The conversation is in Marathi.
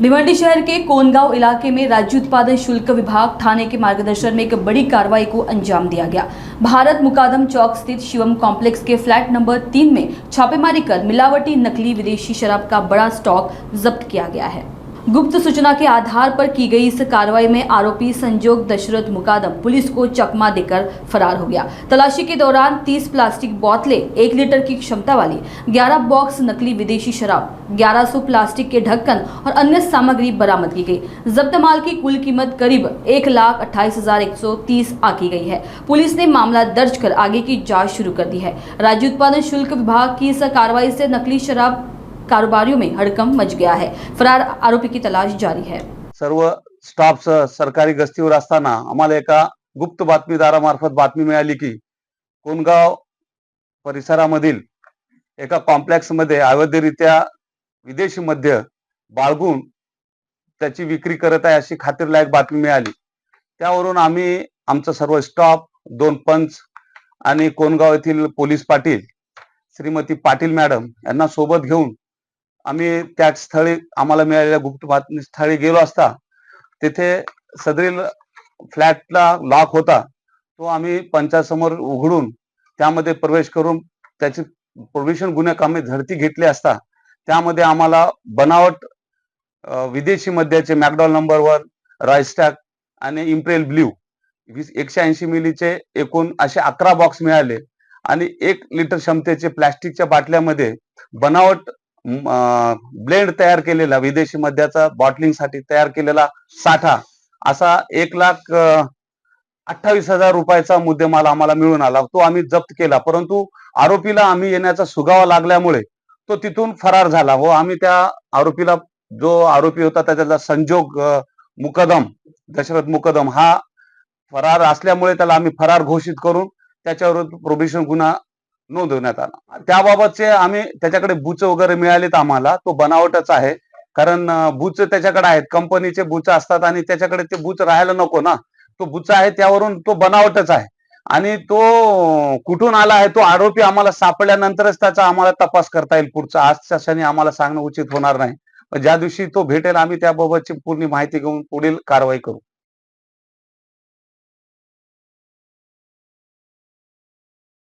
भिवंडी शहर के कोनगांव इलाके में राज्य उत्पादन शुल्क विभाग थाने के मार्गदर्शन में एक बड़ी कार्रवाई को अंजाम दिया गया। भारत मुकादम चौक स्थित शिवम कॉम्प्लेक्स के फ्लैट नंबर 3 में छापेमारी कर मिलावटी नकली विदेशी शराब का बड़ा स्टॉक जब्त किया गया है। गुप्त सूचना के आधार पर की गई इस कार्रवाई में आरोपी संजोग दशरथ मुकादम पुलिस को चकमा देकर फरार हो गया। तलाशी के दौरान 30 प्लास्टिक बोतलें, 1 लीटर की क्षमता वाली 11 बॉक्स नकली विदेशी शराब, 1100 प्लास्टिक के ढक्कन और अन्य सामग्री बरामद की गई। जब्त माल की कुल कीमत करीब 1,28,130 आंकी गई है। पुलिस ने मामला दर्ज कर आगे की जाँच शुरू कर दी है। राज्य उत्पादन शुल्क विभाग की इस कार्रवाई से नकली शराब कारोबारियों में हड़कंप मच गया है। फरार आरोपी की तलाश जारी है। सर्व स्टाफ सरकारी गस्तीवर असताना आम्हाला एका गुप्त बातमीदारामार्फत बातमी मिळाली की कोनगाव परिसरामधील एका कॉम्प्लेक्स मध्ये अवैधरित्या विदेशी मद्य बाळगून त्याची विक्री करत आहे अशी खात्रीलायक बातमी मिळाली। त्यावरून आम्ही आमचा सर्व स्टाफ, 2 पंच आणि कोनगाव येथील पोलीस पाटील श्रीमती पाटील मॅडम यांना सोबत घेऊन आम्ही त्या स्थळी आम्हाला मिळालेल्या गुप्त बातमी स्थळी गेलो असता तिथे सदरील फ्लॅटला लॉक होता। तो आम्ही पंचासमोर उघडून त्यामध्ये प्रवेश करून त्याची प्रोव्हिजन गुन्हेकामी झडती घेतली असता त्यामध्ये आम्हाला बनावट विदेशी मद्याचे मॅकडॉल नंबर 1, रॉयस्टॅग आणि इम्प्रेल ब्ल्यू 180 मिलीचे एकूण असे 11 बॉक्स मिळाले आणि 1 लिटर क्षमतेचे प्लास्टिकच्या बाटल्यामध्ये बनावट ब्लेंड तयार केलेला विदेशी मद्याचा बॉटलिंगसाठी तयार केलेला साठा असा 1,28,000 रुपयाचा मुद्देमाल आम्हाला मिळून आला। तो आम्ही जप्त केला, परंतु आरोपीला आम्ही येण्याचा सुगावा लागल्यामुळे तो तिथून फरार झाला व आम्ही त्या आरोपीला, जो आरोपी होता त्याचा संजोग दशरथ मुकदम हा फरार असल्यामुळे त्याला आम्ही फरार घोषित करून त्याच्यावर प्रोबेशन गुन्हा नोंदवण्यात आला। त्याबाबतचे आम्ही त्याच्याकडे बुच वगैरे मिळालेत आम्हाला, तो बनावटच आहे कारण बुच त्याच्याकडे आहेत, कंपनीचे बुच असतात आणि त्याच्याकडे ते बुच राहायला नको ना, तो बुच आहे त्यावरून तो बनावटच आहे आणि तो कुठून आला आहे तो आरोपी आम्हाला सापडल्यानंतरच त्याचा आम्हाला तपास करता येईल। पुढचा आजच्या क्षणी आम्हाला सांगणं उचित होणार नाही, पण ज्या दिवशी तो भेटेल आम्ही त्याबाबतची पूर्ण माहिती घेऊन पुढील कारवाई करू।